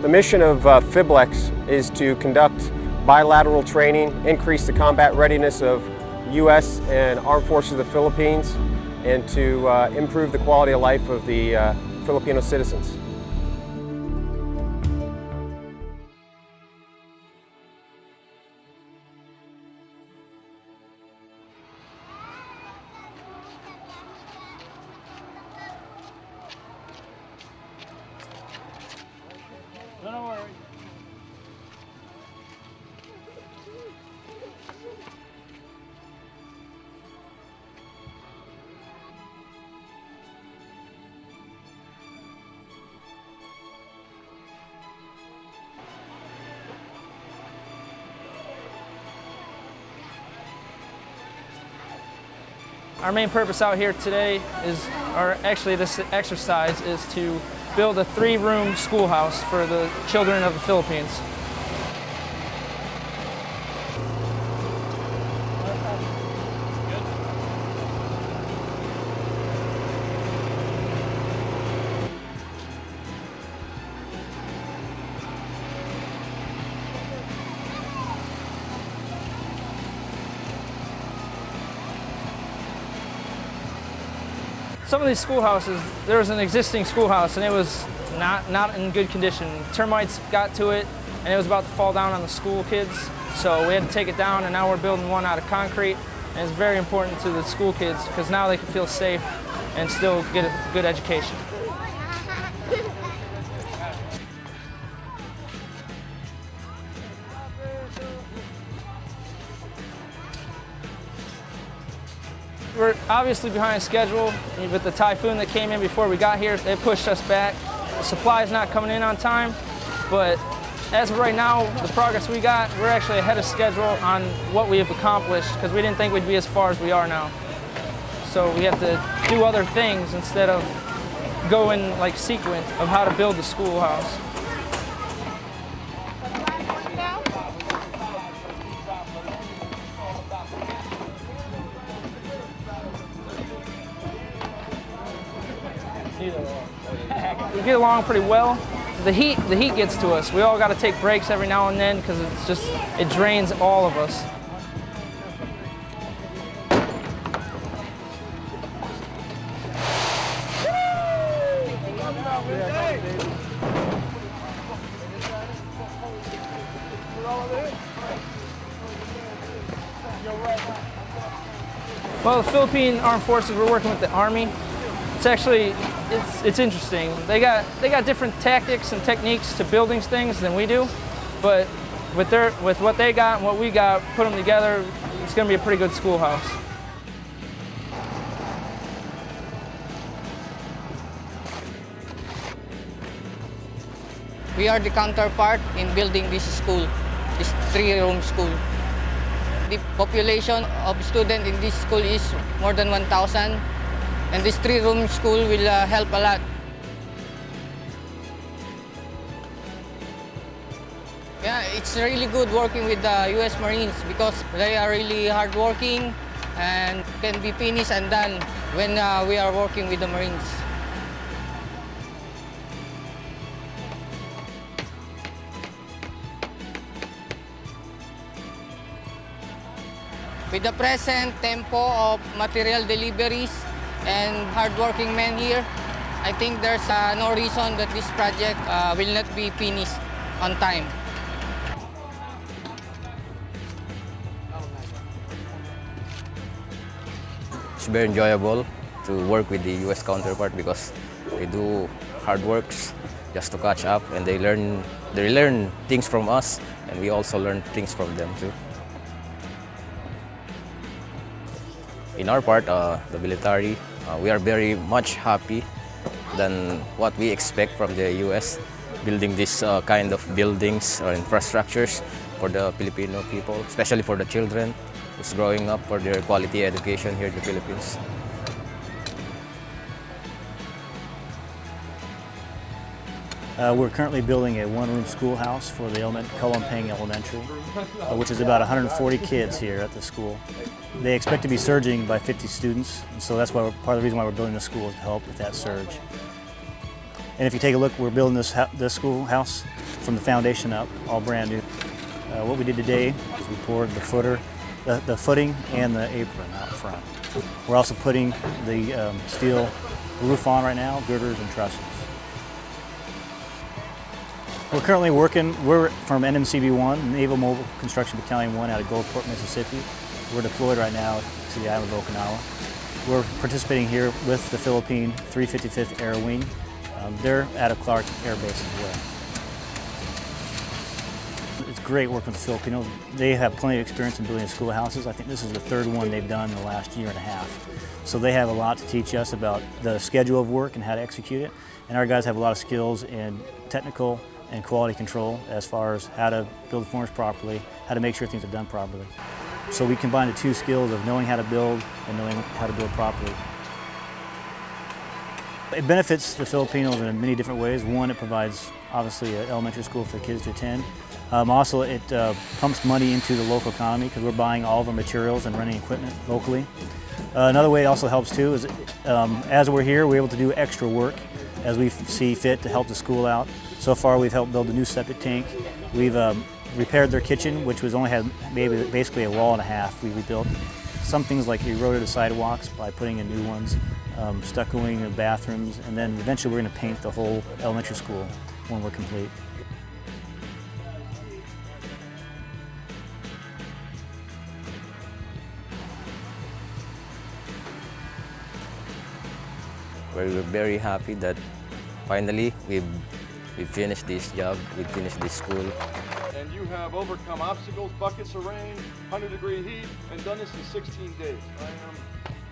The mission of Phiblex is to conduct bilateral training, increase the combat readiness of U.S. and Armed Forces of the Philippines, and to improve the quality of life of the Filipino citizens. Don't worry. Our main purpose out here today is, or actually this exercise is to build a 3-room schoolhouse for the children of the Philippines. Some of these schoolhouses, there was an existing schoolhouse and it was not in good condition. Termites got to it and it was about to fall down on the school kids. So we had to take it down, and now we're building one out of concrete. And it's very important to the school kids because now they can feel safe and still get a good education. We're obviously behind schedule. With the typhoon that came in before we got here, it pushed us back. The supply is not coming in on time, but as of right now, the progress we got, we're actually ahead of schedule on what we have accomplished because we didn't think we'd be as far as we are now. So we have to do other things instead of go in like sequence of how to build the schoolhouse. We get along pretty well. The heat gets to us. We all got to take breaks every now and then because it drains all of us. Well, the Philippine Armed Forces, we're working with the Army. It's actually, it's interesting. They got different tactics and techniques to building things than we do, but with what they got and what we got, put them together, it's going to be a pretty good schoolhouse. We are the counterpart in building this school, this 3-room school. The population of students in this school is more than 1,000. And this 3-room school will help a lot. Yeah, it's really good working with the U.S. Marines because they are really hardworking and can be finished and done when we are working with the Marines. With the present tempo of material deliveries and hardworking men here, I think there's no reason that this project will not be finished on time. It's very enjoyable to work with the U.S. counterpart because they do hard works just to catch up, and they learn things from us, and we also learn things from them too. In our part, the military, we are very much happy than what we expect from the U.S. building this kind of buildings or infrastructures for the Filipino people, especially for the children who's growing up for their quality education here in the Philippines. We're currently building a 1-room schoolhouse for the Kalampang Elementary, which is about 140 kids here at the school. They expect to be surging by 50 students, and so that's why part of the reason why we're building the school is to help with that surge. And if you take a look, we're building this schoolhouse from the foundation up, all brand new. What we did today is we poured the footing and the apron out front. We're also putting the steel roof on right now, girders and trusses. We're currently we're from NMCB-1, Naval Mobile Construction Battalion 1 out of Gulfport, Mississippi. We're deployed right now to the island of Okinawa. We're participating here with the Philippine 355th Air Wing. They're at Clark Air Base as well. It's great working with the Filipinos. They have plenty of experience in building schoolhouses. I think this is the third one they've done in the last year and a half. So they have a lot to teach us about the schedule of work and how to execute it. And our guys have a lot of skills in technical and quality control as far as how to build forms properly, how to make sure things are done properly. So we combine the two skills of knowing how to build and knowing how to build properly. It benefits the Filipinos in many different ways. One, it provides obviously an elementary school for kids to attend. Also, it pumps money into the local economy because we're buying all of our materials and renting equipment locally. Another way it also helps too is as we're here, we're able to do extra work as we see fit to help the school out. So far, we've helped build a new septic tank. We've repaired their kitchen, which was only had basically a wall and a half. We rebuilt some things like eroded the sidewalks by putting in new ones, stuccoing the bathrooms, and then eventually we're going to paint the whole elementary school when we're complete. We're very happy that finally we finished this job, we finished this school. And you have overcome obstacles, buckets of rain, 100-degree heat, and done this in 16 days.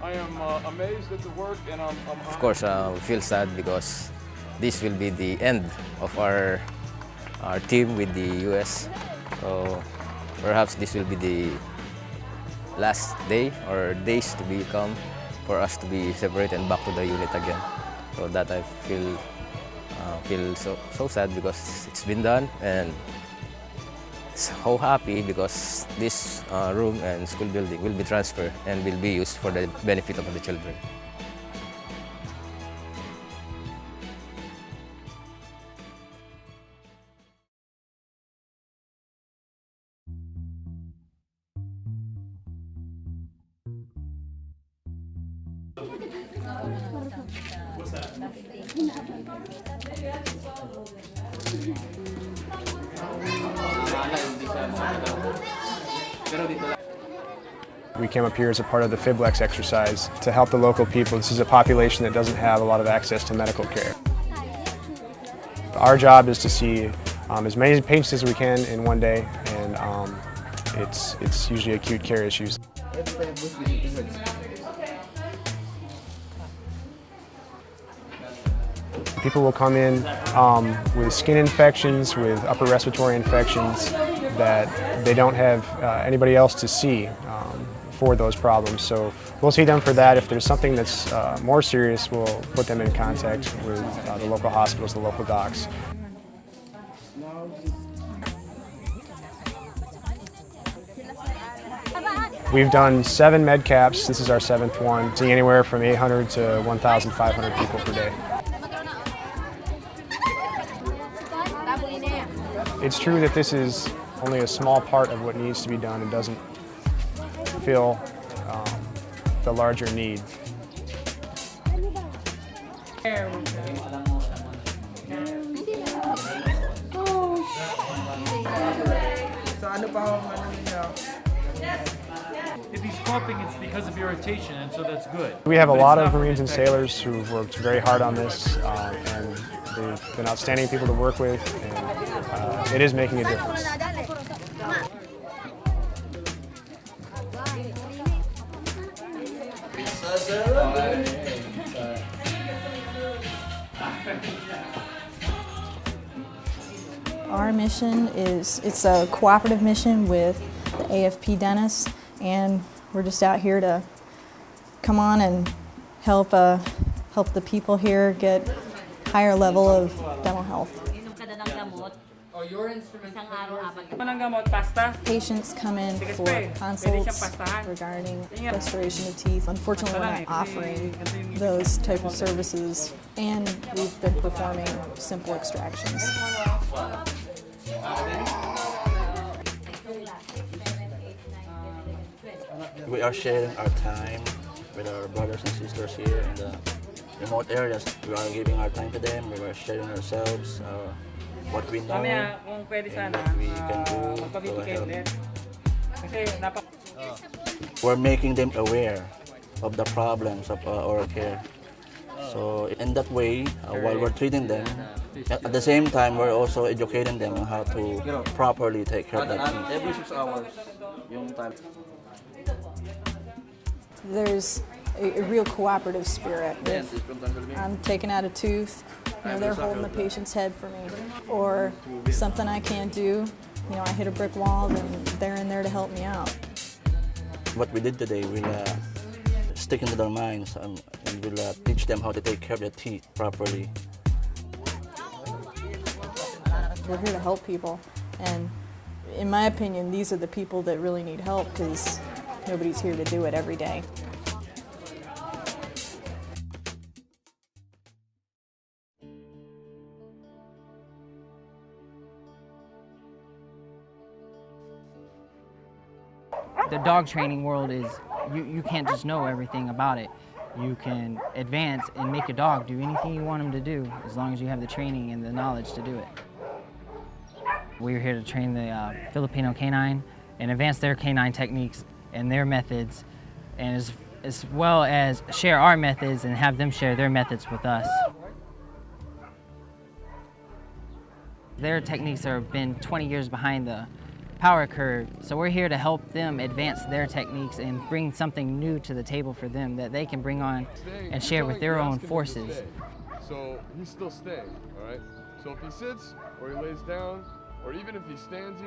I am amazed at the work, and I'm Of course, we feel sad because this will be the end of our team with the US. So perhaps this will be the last day or days to become for us to be separated and back to the unit again. So that I feel so sad because it's been done, and so happy because this room and school building will be transferred and will be used for the benefit of the children. We came up here as a part of the Phiblex exercise to help the local people. This is a population that doesn't have a lot of access to medical care. Our job is to see as many patients as we can in one day, and it's usually acute care issues. People will come in with skin infections, with upper respiratory infections that they don't have anybody else to see for those problems. So we'll see them for that. If there's something that's more serious, we'll put them in contact with the local hospitals, the local docs. We've done 7 med caps. This is our 7th one. Seeing anywhere from 800 to 1,500 people per day. It's true that this is only a small part of what needs to be done and doesn't fill the larger need. If he's coughing, it's because of irritation, and so that's good. We have a lot of Marines and sailors who've worked very hard on this, and they've been outstanding people to work with, and it is making a difference. Our mission it's a cooperative mission with the AFP dentists, and we're just out here to come on and help the people here get higher level of dental health. Patients come in for consults regarding restoration of teeth. Unfortunately, we're not offering those type of services, and we've been performing simple extractions. We are sharing our time with our brothers and sisters here in the remote areas. We are giving our time to them. We are sharing ourselves, what we know, and what we can do to help. We're making them aware of the problems of oral care. So in that way, while we're treating them, at the same time, we're also educating them on how to properly take care of their teeth. Every 6 hours, yung time. There's a real cooperative spirit. If I'm taking out a tooth, they're holding the patient's head for me. Or something I can't do, I hit a brick wall, then they're in there to help me out. What we did today will stick into their minds and will teach them how to take care of their teeth properly. We're here to help people, and in my opinion, these are the people that really need help, because nobody's here to do it every day. The dog training world is, you can't just know everything about it. You can advance and make a dog do anything you want him to do, as long as you have the training and the knowledge to do it. We're here to train the Filipino canine and advance their canine techniques and their methods, and as well as share our methods and have them share their methods with us. Their techniques have been 20 years behind the power curve, so we're here to help them advance their techniques and bring something new to the table for them that they can bring on and share with their own forces. So he's still staying, all right? So if he sits or he lays down, or even if he stands,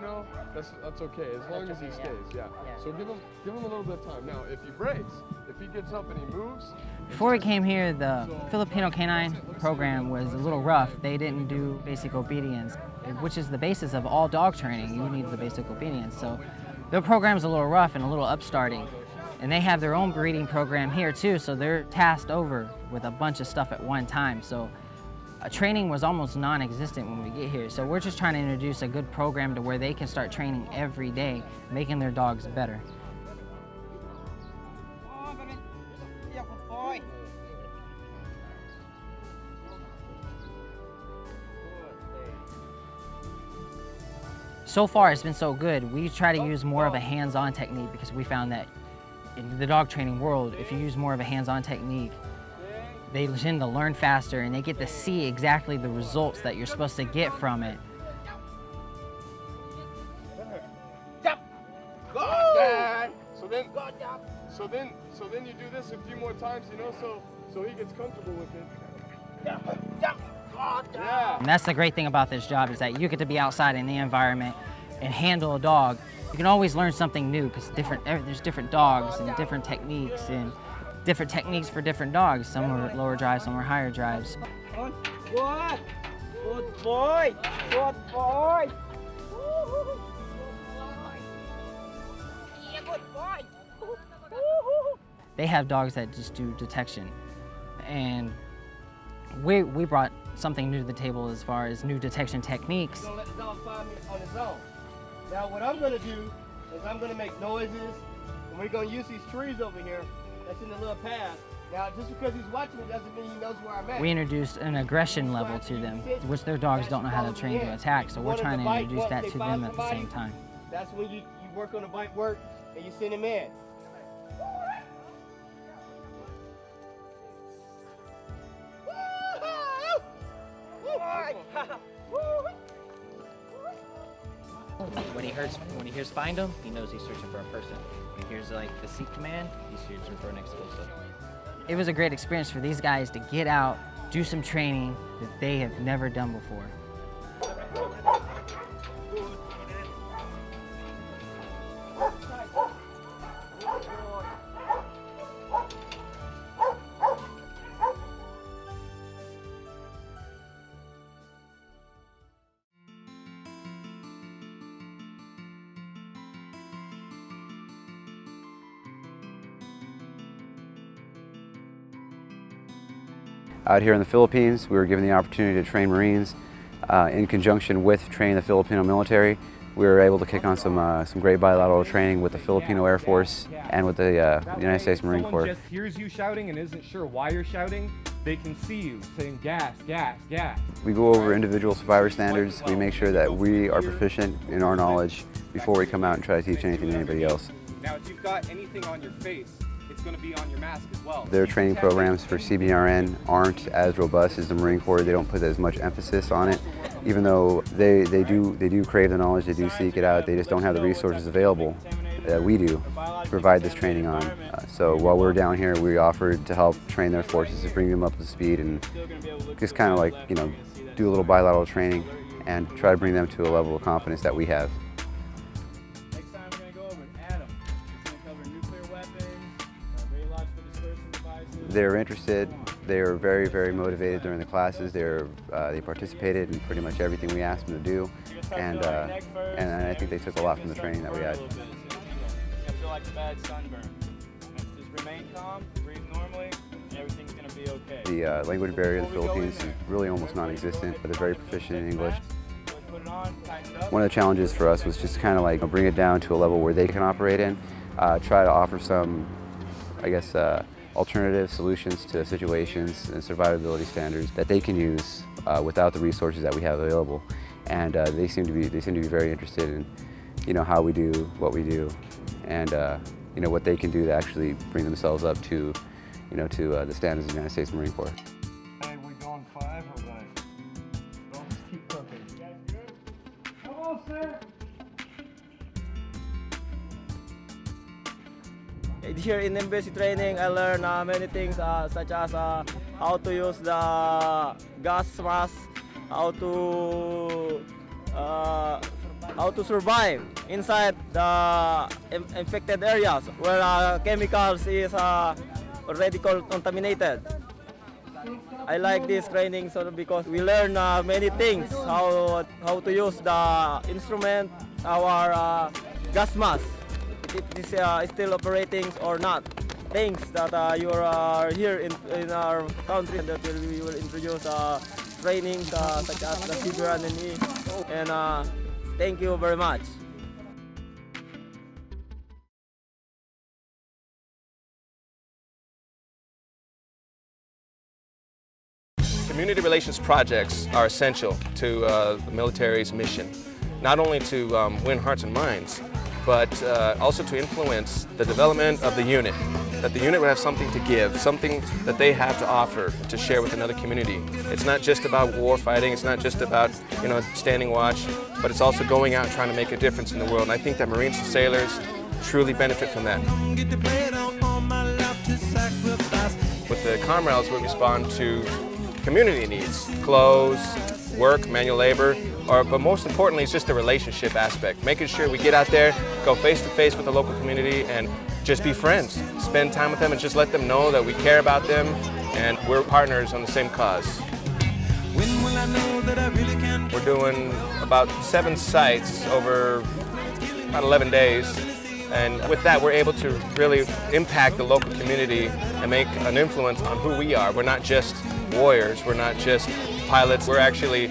that's okay, as long as he stays, yeah. So give him a little bit of time. Now, if he breaks, if he gets up and he moves. Before we came here, the Filipino canine program was a little rough. They didn't do basic obedience, which is the basis of all dog training. You need the basic obedience. So their program's a little rough and a little upstarting. And they have their own breeding program here too, so they're tasked over with a bunch of stuff at one time. So training was almost non-existent when we get here. So we're just trying to introduce a good program to where they can start training every day, making their dogs better. So far, it's been so good. We try to use more of a hands-on technique, because we found that in the dog training world, if you use more of a hands-on technique, they tend to learn faster and they get to see exactly the results that you're supposed to get from it. So then you do this a few more times, so he gets comfortable with it. Yeah. And that's the great thing about this job, is that you get to be outside in the environment and handle a dog. You can always learn something new, because there's different dogs and different techniques for different dogs. Some are lower drives, some are higher drives. Good boy, good boy. They have dogs that just do detection, and we brought something new to the table as far as new detection techniques. Don't let the dog find me on his own. Now what I'm gonna do is I'm gonna make noises, and we're gonna use these trees over here that's in the little path. Now just because he's watching me doesn't mean he knows where I'm at. We introduced an aggression level to them, which their dogs don't know how to train to attack, so we're trying to introduce that to them at the same time. That's when you work on the bite work and you send him in. When he hears find him, he knows he's searching for a person. When he hears like the seek command, he's searching for an explosive. It was a great experience for these guys to get out, do some training that they have never done before. Out here in the Philippines, we were given the opportunity to train Marines in conjunction with training the Filipino military. We were able to kick on some great bilateral training with the Filipino Air Force and with the United States Marine Corps. If someone just hears you shouting and isn't sure why you're shouting, they can see you saying gas, gas, gas. We go over individual survivor standards. We make sure that we are proficient in our knowledge before we come out and try to teach anything to anybody else. Now, if you've got anything on your face, it's going to be on your mask as well. Their training programs for CBRN aren't as robust as the Marine Corps. They don't put as much emphasis on it. Even though they do crave the knowledge, they do seek it out, they just don't have the resources available that we do to provide this training on. So while we're down here, we offered to help train their forces, to bring them up to speed and just kind of like, you know, do a little bilateral training and try to bring them to a level of confidence that we have. Next time we're going to go over an atom. It's going to cover nuclear weapons, radiological dispersion devices. They're interested. They were very, very motivated during the classes. They participated in pretty much everything we asked them to do, and I think they took a lot from the training that we had. I feel like a bad sunburn. Just remain calm, breathe normally, and everything's going to be okay. The language barrier in the Philippines is really almost non-existent, but they're very proficient in English. One of the challenges for us was just kind of like bring it down to a level where they can operate in, try to offer some, I guess, alternative solutions to situations and survivability standards that they can use without the resources that we have available. And they seem to be very interested in, you know, how we do what we do, and you know, what they can do to actually bring themselves up to, you know, to the standards of the United States Marine Corps. Hey, we going 5 or what? Don't keep cooking. You guys good? Come on, sir. Here in embassy training, I learned many things such as how to use the gas mask, how to survive inside the infected areas where chemicals is already contaminated. I like this training because we learn many things, how to use the instrument, our gas mask. If this is still operating or not. Things that you are here in our country, that we will introduce trainings such as the CBRN and thank you very much. Community relations projects are essential to the military's mission, not only to win hearts and minds, but also to influence the development of the unit, that the unit would have something to give, something that they have to offer to share with another community. It's not just about war fighting, it's not just about, you know, standing watch, but it's also going out and trying to make a difference in the world. And I think that Marines and sailors truly benefit from that. With the comrades, we respond to community needs, clothes, work, manual labor, but most importantly, it's just the relationship aspect. Making sure we get out there, go face to face with the local community and just be friends. Spend time with them and just let them know that we care about them and we're partners on the same cause. We're doing about 7 sites over about 11 days. And with that, we're able to really impact the local community and make an influence on who we are. We're not just warriors, we're not just pilots, we're actually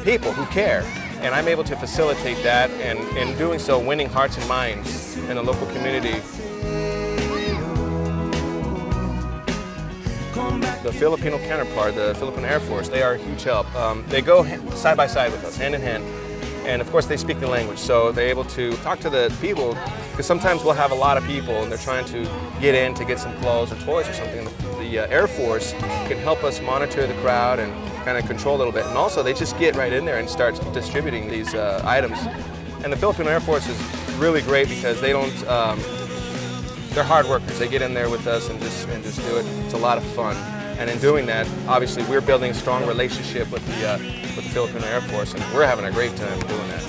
people who care. And I'm able to facilitate that, and in doing so, winning hearts and minds in the local community. The Filipino counterpart, the Philippine Air Force, they are a huge help. They go side by side with us, hand in hand. And of course they speak the language, so they're able to talk to the people, because sometimes we'll have a lot of people and they're trying to get in to get some clothes or toys or something. The Air Force can help us monitor the crowd and kind of control a little bit. And also they just get right in there and start distributing these items. And the Filipino Air Force is really great because they don't, they're hard workers. They get in there with us and just do it. It's a lot of fun. And in doing that, obviously, we're building a strong relationship with the Filipino Air Force, and we're having a great time doing that.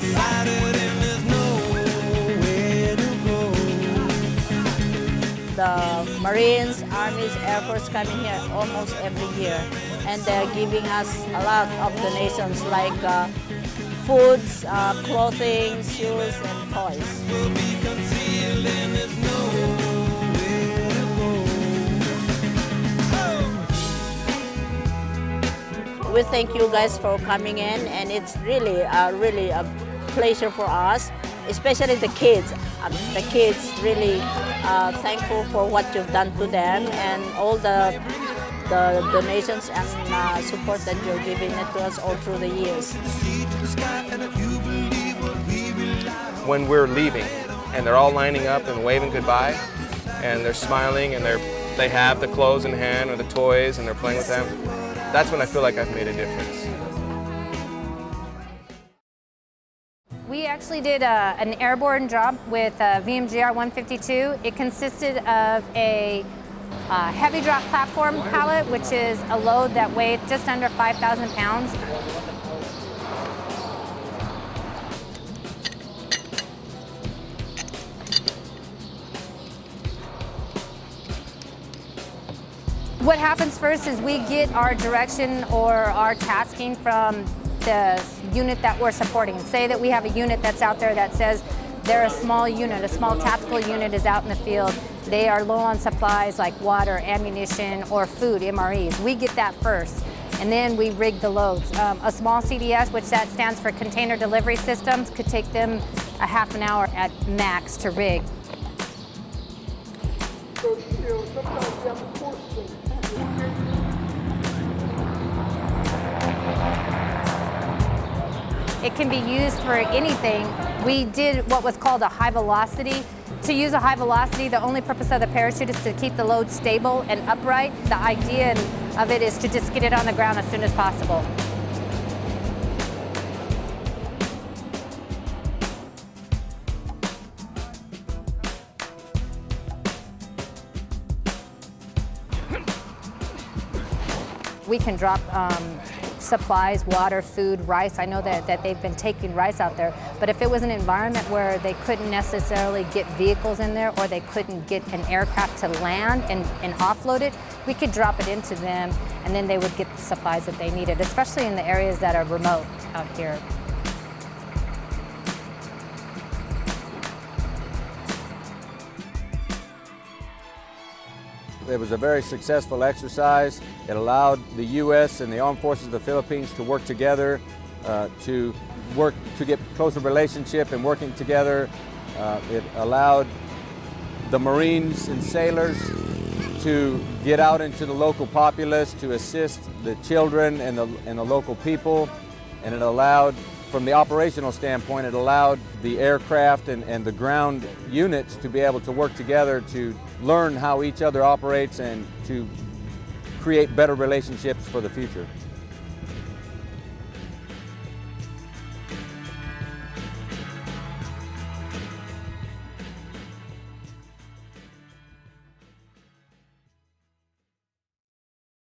The Marines, Armies, Air Force coming here almost every year, and they're giving us a lot of donations like foods, clothing, shoes, and toys. We thank you guys for coming in, and it's really a pleasure for us, especially the kids. The kids really thankful for what you've done to them and all the donations and support that you're giving it to us all through the years. When we're leaving and they're all lining up and waving goodbye and they're smiling and they have the clothes in hand or the toys and they're playing with them, that's when I feel like I've made a difference. We actually did an airborne drop with VMGR 152. It consisted of a heavy drop platform pallet, which is a load that weighed just under 5,000 pounds. What happens first is we get our direction or our tasking from the unit that we're supporting. Say that we have a unit that's out there that says they're a small unit, a small tactical unit is out in the field. They are low on supplies like water, ammunition, or food, MREs. We get that first, and then we rig the loads. A small CDS, which that stands for Container Delivery Systems, could take them a half an hour at max to rig. It can be used for anything. We did what was called a high velocity. To use a high velocity, the only purpose of the parachute is to keep the load stable and upright. The idea of it is to just get it on the ground as soon as possible. We can drop supplies, water, food, rice. I know that they've been taking rice out there, but if it was an environment where they couldn't necessarily get vehicles in there or they couldn't get an aircraft to land and offload it, we could drop it into them and then they would get the supplies that they needed, especially in the areas that are remote out here. It was a very successful exercise. It allowed the U.S. and the Armed Forces of the Philippines to work together, to get closer relationship and working together. It allowed the Marines and sailors to get out into the local populace to assist the children and the local people, and it allowed, from the operational standpoint, it allowed the aircraft and the ground units to be able to work together to learn how each other operates and to create better relationships for the future.